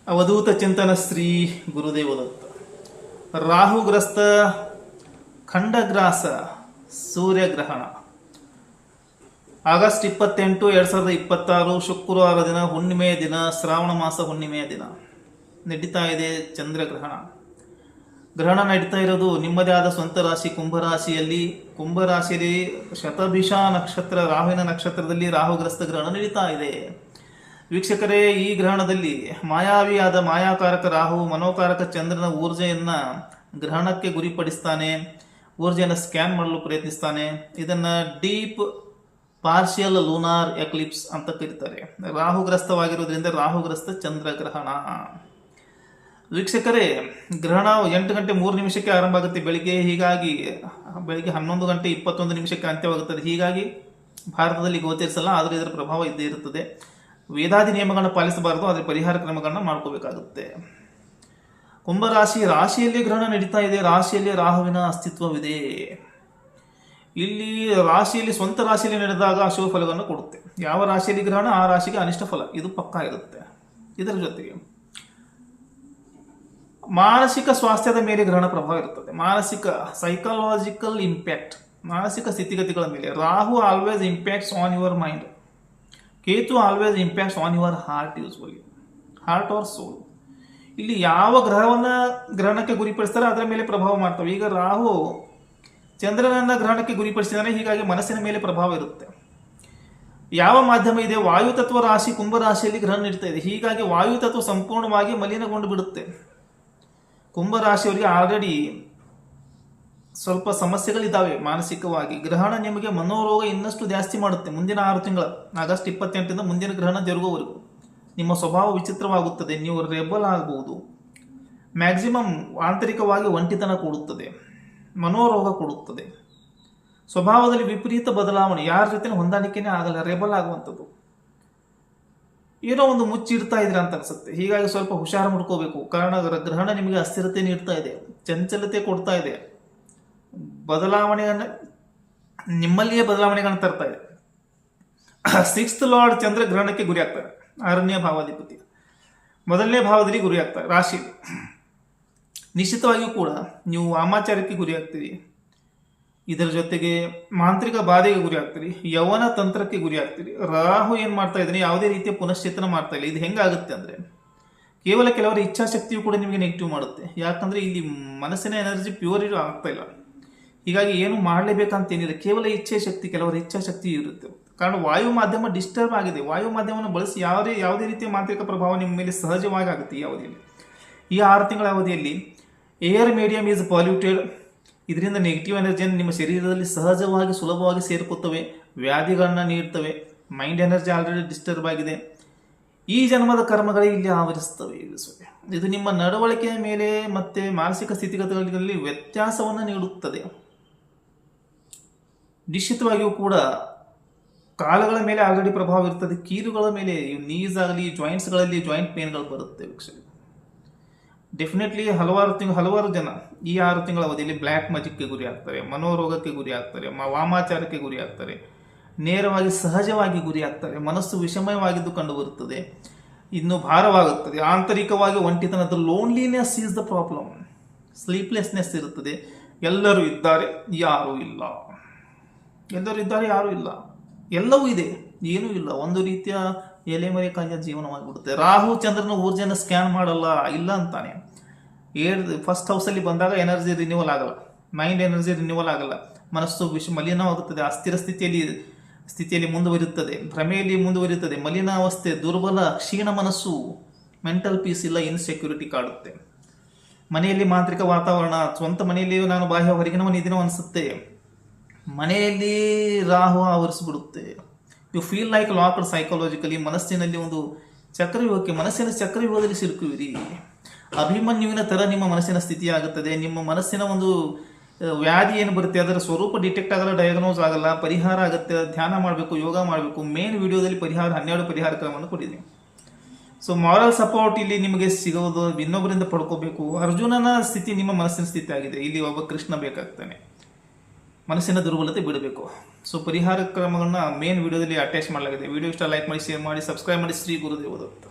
ಅವಧೂತ ಚಿಂತನ ಶ್ರೀ ಗುರುದೇವದತ್ತ. ರಾಹುಗ್ರಸ್ತ ಖಂಡಗ್ರಾಸ ಸೂರ್ಯಗ್ರಹಣ ಆಗಸ್ಟ್ 28, 2026 ಶುಕ್ರವಾರ ದಿನ, ಹುಣ್ಣಿಮೆಯ ದಿನ, ಶ್ರಾವಣ ಮಾಸ ಹುಣ್ಣಿಮೆಯ ದಿನ ನಡೀತಾ ಇದೆ ಚಂದ್ರಗ್ರಹಣ. ಗ್ರಹಣ ನಡೀತಾ ಇರೋದು ನಿಮ್ಮದೇ ಆದ ಸ್ವಂತ ರಾಶಿ ಕುಂಭರಾಶಿಯಲ್ಲಿ ಶತಭಿಷ ನಕ್ಷತ್ರ, ರಾಹುವಿನ ನಕ್ಷತ್ರದಲ್ಲಿ ರಾಹುಗ್ರಸ್ತ ಗ್ರಹಣ ನಡೀತಾ ಇದೆ. ವೀಕ್ಷಕರೇ, ಈ ಗ್ರಹಣದಲ್ಲಿ ಮಾಯಾವಿಯಾದ ಮಾಯಾಕಾರಕ ರಾಹು ಮನೋಕಾರಕ ಚಂದ್ರನ ಊರ್ಜೆಯನ್ನು ಗ್ರಹಣಕ್ಕೆ ಗುರಿಪಡಿಸ್ತಾನೆ, ಊರ್ಜೆಯನ್ನು ಸ್ಕ್ಯಾನ್ ಮಾಡಲು ಪ್ರಯತ್ನಿಸ್ತಾನೆ. ಇದನ್ನು ಡೀಪ್ ಪಾರ್ಷಿಯಲ್ ಲೂನಾರ್ ಎಕ್ಲಿಪ್ಸ್ ಅಂತ ಕರೀತಾರೆ. ರಾಹುಗ್ರಸ್ತವಾಗಿರೋದ್ರಿಂದ ರಾಹುಗ್ರಸ್ತ ಚಂದ್ರಗ್ರಹಣ. ವೀಕ್ಷಕರೇ, ಗ್ರಹಣ 8:03 ಆರಂಭ ಆಗುತ್ತೆ ಬೆಳಿಗ್ಗೆ. ಹೀಗಾಗಿ ಬೆಳಿಗ್ಗೆ 11:21 ಅಂತ್ಯವಾಗುತ್ತದೆ. ಹೀಗಾಗಿ ಭಾರತದಲ್ಲಿ ಗೋಚರಿಸಲ್ಲ, ಆದರೆ ಇದರ ಪ್ರಭಾವ ಇದ್ದೇ ಇರುತ್ತದೆ. ವೇದಾದಿ ನಿಯಮಗಳನ್ನು ಪಾಲಿಸಬಾರದು, ಅದರ ಪರಿಹಾರ ಕ್ರಮಗಳನ್ನ ಮಾಡ್ಕೋಬೇಕಾಗುತ್ತೆ. ರಾಶಿಯಲ್ಲಿ ಗ್ರಹಣ ನಡೀತಾ ಇದೆ. ರಾಶಿಯಲ್ಲಿ ರಾಹುವಿನ ಅಸ್ತಿತ್ವವಿದೆ. ಇಲ್ಲಿ ರಾಶಿಯಲ್ಲಿ ಸ್ವಂತ ರಾಶಿಯಲ್ಲಿ ನಡೆದಾಗ ಅಶುಭ ಫಲಗಳನ್ನು ಕೊಡುತ್ತೆ. ಯಾವ ರಾಶಿಯಲ್ಲಿ ಗ್ರಹಣ ಆ ರಾಶಿಗೆ ಅನಿಷ್ಟ ಫಲ, ಇದು ಪಕ್ಕಾ ಇರುತ್ತೆ. ಇದರ ಜೊತೆಗೆ ಮಾನಸಿಕ ಸ್ವಾಸ್ಥ್ಯದ ಮೇಲೆ ಗ್ರಹಣ ಪ್ರಭಾವ ಇರುತ್ತದೆ. ಸೈಕಾಲಜಿಕಲ್ ಇಂಪ್ಯಾಕ್ಟ್, ಮಾನಸಿಕ ಸ್ಥಿತಿಗತಿಗಳ ಮೇಲೆ. Rahu always impacts on your mind, Ketu always impacts on your heart, usually heart or soul. ಇಲ್ಲಿ ಯಾವ ಗ್ರಹಣಕ್ಕೆ ಗುರಿಪಡಿಸ್ತಾರೆ ಅದರ ಮೇಲೆ ಪ್ರಭಾವ ಮಾಡ್ತವೆ. ಈಗ ರಾಹು ಚಂದ್ರನನ್ನ ಗ್ರಹಣಕ್ಕೆ ಗುರಿಪಡಿಸಿದಾನೆ, ಹೀಗಾಗಿ ಮನಸ್ಸಿನ ಮೇಲೆ ಪ್ರಭಾವ ಇರುತ್ತೆ. ಯಾವ ಮಾಧ್ಯಮ ಇದೆ? ವಾಯುತತ್ವ ರಾಶಿ ಕುಂಭರಾಶಿಯಲ್ಲಿ ಗ್ರಹಣ ನಡೀತಾ ಇದೆ. ಹೀಗಾಗಿ ವಾಯುತತ್ವ ಸಂಪೂರ್ಣವಾಗಿ ಮಲಿನಗೊಂಡು ಬಿಡುತ್ತೆ. ಕುಂಭರಾಶಿಯವರಿಗೆ ಆಲ್ರೆಡಿ ಸ್ವಲ್ಪ ಸಮಸ್ಯೆಗಳಿದ್ದಾವೆ ಮಾನಸಿಕವಾಗಿ. ಗ್ರಹಣ ನಿಮಗೆ ಮನೋರೋಗ ಇನ್ನಷ್ಟು ಜಾಸ್ತಿ ಮಾಡುತ್ತೆ. ಮುಂದಿನ 6 ತಿಂಗಳ ಆಗಸ್ಟ್ 28 ಮುಂದಿನ ಗ್ರಹಣ ಜರುಗುವವರೆಗೂ ನಿಮ್ಮ ಸ್ವಭಾವ ವಿಚಿತ್ರವಾಗುತ್ತದೆ. ನೀವು ರೆಬಲ್ ಆಗಬಹುದು. ಮ್ಯಾಕ್ಸಿಮಮ್ ಆಂತರಿಕವಾಗಿ ಒಂಟಿತನ ಕೊಡುತ್ತದೆ, ಮನೋರೋಗ ಕೊಡುತ್ತದೆ, ಸ್ವಭಾವದಲ್ಲಿ ವಿಪರೀತ ಬದಲಾವಣೆ, ಯಾರ ಜೊತೆ ಹೊಂದಾಣಿಕೆನೇ ಆಗಲ್ಲ, ರೆಬಲ್ ಆಗುವಂಥದ್ದು. ಏನೋ ಒಂದು ಮುಚ್ಚಿಡ್ತಾ ಇದ್ರೆ ಅಂತ ಅನ್ಸುತ್ತೆ. ಹೀಗಾಗಿ ಸ್ವಲ್ಪ ಹುಷಾರು ಮಾಡ್ಕೋಬೇಕು. ಕಾರಣ ಗ್ರಹಣ ನಿಮಗೆ ಅಸ್ಥಿರತೆ ನೀಡ್ತಾ ಇದೆ, ಚಂಚಲತೆ ಕೊಡ್ತಾ ಇದೆ, ನಿಮ್ಮಲ್ಲಿಯೇ ಬದಲಾವಣೆಗಳನ್ನು ತರ್ತಾ ಇದೆ. 6th ಲಾರ್ಡ್ ಚಂದ್ರ ಗ್ರಹಣಕ್ಕೆ ಗುರಿ ಆಗ್ತಾರೆ. 6ನೇ ಭಾವಾಧಿಪತಿ 1ನೇ ಭಾವದಲ್ಲಿ ಗುರಿ ಆಗ್ತಾರೆ ರಾಶಿ. ನಿಶ್ಚಿತವಾಗಿಯೂ ಕೂಡ ನೀವು ವಾಮಾಚಾರಕ್ಕೆ ಗುರಿ ಆಗ್ತೀರಿ. ಇದರ ಜೊತೆಗೆ ಮಾಂತ್ರಿಕ ಬಾಧೆಗೆ ಗುರಿ ಆಗ್ತೀರಿ, ಯೌವನ ತಂತ್ರಕ್ಕೆ ಗುರಿ ಆಗ್ತೀರಿ. ರಾಹು ಏನ್ ಮಾಡ್ತಾ ಇದ್ದಾನೆ, ಯಾವುದೇ ರೀತಿಯ ಪುನಶ್ಚೇತನ ಮಾಡ್ತಾ ಇಲ್ಲ. ಇದು ಹೆಂಗಾಗುತ್ತೆ ಅಂದ್ರೆ, ಕೇವಲ ಕೆಲವರ ಇಚ್ಛಾಶಕ್ತಿಯು ಕೂಡ ನಿಮಗೆ ನೆಗೆಟಿವ್ ಮಾಡುತ್ತೆ. ಯಾಕಂದ್ರೆ ಇಲ್ಲಿ ಮನಸ್ಸಿನ ಎನರ್ಜಿ ಪ್ಯೂರ್ ಆಗ್ತಾ ಇಲ್ಲ. ಹೀಗಾಗಿ ಏನು ಮಾಡಲೇಬೇಕಂತೇನಿಲ್ಲ, ಕೇವಲ ಇಚ್ಛೆ ಶಕ್ತಿ, ಕೆಲವರ ಇಚ್ಛಾಶಕ್ತಿ ಇರುತ್ತೆ. ಕಾರಣ ವಾಯು ಮಾಧ್ಯಮ ಡಿಸ್ಟರ್ಬ್ ಆಗಿದೆ. ವಾಯು ಮಾಧ್ಯಮವನ್ನು ಬಳಸಿ ಯಾವುದೇ ರೀತಿಯ ಮಾಂತ್ರಿಕ ಪ್ರಭಾವ ನಿಮ್ಮ ಮೇಲೆ ಸಹಜವಾಗಿ ಆಗುತ್ತೆ. ಈ ಅವಧಿಯಲ್ಲಿ, ಈ 6 ತಿಂಗಳ ಅವಧಿಯಲ್ಲಿ ಏರ್ ಮೀಡಿಯಂ ಈಸ್ ಪಾಲ್ಯೂಟೆಡ್. ಇದರಿಂದ ನೆಗೆಟಿವ್ ಎನರ್ಜಿಯನ್ನು ನಿಮ್ಮ ಶರೀರದಲ್ಲಿ ಸಹಜವಾಗಿ ಸುಲಭವಾಗಿ ಸೇರ್ಕೋತವೆ, ವ್ಯಾಧಿಗಳನ್ನ ನೀಡ್ತವೆ. ಮೈಂಡ್ ಎನರ್ಜಿ ಆಲ್ರೆಡಿ ಡಿಸ್ಟರ್ಬ್ ಆಗಿದೆ. ಈ ಜನ್ಮದ ಕರ್ಮಗಳೇ ಇಲ್ಲಿ ಆವರಿಸ್ತವೆ. ಇದು ನಿಮ್ಮ ನಡವಳಿಕೆಯ ಮೇಲೆ ಮತ್ತೆ ಮಾನಸಿಕ ಸ್ಥಿತಿಗತಿಗಳಲ್ಲಿ ವ್ಯತ್ಯಾಸವನ್ನು ನೀಡುತ್ತದೆ. ನಿಶ್ಚಿತವಾಗಿಯೂ ಕೂಡ ಕಾಲುಗಳ ಮೇಲೆ ಆಲ್ರೆಡಿ ಪ್ರಭಾವ ಇರ್ತದೆ. ಕೀಲುಗಳ ಮೇಲೆ, ನೀಸ್ ಆಗಲಿ, ಜಾಯಿಂಟ್ಸ್ಗಳಲ್ಲಿ ಜಾಯಿಂಟ್ ಪೇನ್ಗಳು ಬರುತ್ತೆ. ವೀಕ್ಷಣೆ ಡೆಫಿನೆಟ್ಲಿ ಹಲವಾರು ಜನ ಈ 6 ತಿಂಗಳ ಅವಧಿಯಲ್ಲಿ ಬ್ಲ್ಯಾಕ್ ಮ್ಯಾಜಿಕ್ಗೆ ಗುರಿ ಆಗ್ತಾರೆ, ಮನೋರೋಗಕ್ಕೆ ಗುರಿ ಆಗ್ತಾರೆ, ವಾಮಾಚಾರಕ್ಕೆ ಗುರಿ ಆಗ್ತಾರೆ, ನೇರವಾಗಿ ಸಹಜವಾಗಿ ಗುರಿ ಆಗ್ತಾರೆ. ಮನಸ್ಸು ವಿಷಮಯವಾಗಿದ್ದು ಕಂಡು ಬರುತ್ತದೆ, ಇನ್ನು ಭಾರವಾಗುತ್ತದೆ. ಆಂತರಿಕವಾಗಿ ಒಂಟಿತನದ loneliness is the problem. Sleeplessness ಇರುತ್ತದೆ. ಎಲ್ಲರೂ ಇದ್ದಾರೆ, ಯಾರೂ ಇಲ್ಲ. ಎಲ್ಲರೂ ಇದ್ದಾರೆ, ಯಾರೂ ಇಲ್ಲ. ಎಲ್ಲವೂ ಇದೆ, ಏನೂ ಇಲ್ಲ. ಒಂದು ರೀತಿಯ ಎಲೆಮರೆಕಾಯಿಯ ಜೀವನವಾಗಿಬಿಡುತ್ತೆ. ರಾಹು ಚಂದ್ರನ ಊರ್ಜೆಯನ್ನು ಸ್ಕ್ಯಾನ್ ಮಾಡಲ್ಲ, ಇಲ್ಲ ಅಂತಾನೆ. ಫಸ್ಟ್ ಹೌಸಲ್ಲಿ ಬಂದಾಗ ಎನರ್ಜಿ ರಿನ್ಯೂವಲ್ ಆಗಲ್ಲ, ಮೈಂಡ್ ಎನರ್ಜಿ ರಿನ್ಯೂವಲ್ ಆಗಲ್ಲ. ಮನಸ್ಸು ಮಲಿನವಾಗುತ್ತದೆ, ಅಸ್ಥಿರ ಸ್ಥಿತಿಯಲ್ಲಿ ಮುಂದುವರಿಯುತ್ತದೆ, ಭ್ರಮೆಯಲ್ಲಿ ಮುಂದುವರಿಯುತ್ತದೆ. ಮಲಿನ ಅವಸ್ಥೆ, ದುರ್ಬಲ, ಕ್ಷೀಣ ಮನಸ್ಸು, ಮೆಂಟಲ್ ಪೀಸ್ ಇಲ್ಲ, ಇನ್ಸೆಕ್ಯೂರಿಟಿ ಕಾಡುತ್ತೆ. ಮನೆಯಲ್ಲಿ ಮಾಂತ್ರಿಕ ವಾತಾವರಣ, ಸ್ವಂತ ಮನೆಯಲ್ಲಿ ನಾನು ಬಾಹ್ಯ ಹೊರಗಿನವನಿದ್ದೀನೋ ಅನಿಸುತ್ತೆ. ಮನೆಯಲ್ಲಿ ರಾಹು ಆವರಿಸಿಬಿಡುತ್ತೆ. You feel like locked psychologically. ಮನಸ್ಸಿನಲ್ಲಿ ಒಂದು ಮನಸ್ಸಿನ ಚಕ್ರವ್ಯೂಹದಲ್ಲಿ ಸಿಲುಕುವಿರಿ. ಅಭಿಮನ್ಯುವಿನ ತರ ನಿಮ್ಮ ಮನಸ್ಸಿನ ಸ್ಥಿತಿ ಆಗುತ್ತದೆ. ನಿಮ್ಮ ಮನಸ್ಸಿನ ಒಂದು ವ್ಯಾಧಿ ಏನು ಬರುತ್ತೆ ಅದರ ಸ್ವರೂಪ ಡಿಟೆಕ್ಟ್ ಆಗಲ್ಲ, ಡಯಾಗ್ನೋಸ್ ಆಗಲ್ಲ, ಪರಿಹಾರ ಆಗುತ್ತೆ. ಧ್ಯಾನ ಮಾಡಬೇಕು, ಯೋಗ ಮಾಡಬೇಕು. ಮೇನ್ ವಿಡಿಯೋದಲ್ಲಿ 12 ಪರಿಹಾರ ಕ್ರಮವನ್ನು ಕೊಟ್ಟಿದ್ದೀನಿ. ಸೊ ಮಾರಲ್ ಸಪೋರ್ಟ್ ಇಲ್ಲಿ ನಿಮಗೆ ಸಿಗೋದು ಇನ್ನೊಬ್ಬರಿಂದ ಪಡ್ಕೋಬೇಕು. ಅರ್ಜುನನ ಸ್ಥಿತಿ ನಿಮ್ಮ ಮನಸ್ಸಿನ ಸ್ಥಿತಿ ಆಗಿದೆ. ಇಲ್ಲಿ ಒಬ್ಬ ಕೃಷ್ಣ ಬೇಕಾಗ್ತಾನೆ. ಮನಸ್ಸಿನ ದುರ್ಬಲತೆ ಬಿಡಬೇಕು. ಸೊ ಪರಿಹಾರ ಕ್ರಮಗಳನ್ನ ಮೇನ್ ವಿಡಿಯೋದಲ್ಲಿ ಅಟ್ಯಾಚ್ ಮಾಡಲಾಗಿದೆ. ವಿಡಿಯೋ ಇಷ್ಟ ಲೈಕ್ ಮಾಡಿ, ಶೇರ್ ಮಾಡಿ, ಸಬ್ಸ್ಕ್ರೈಬ್ ಮಾಡಿ. ಶ್ರೀ ಗುರುದೇವದತ್ತ.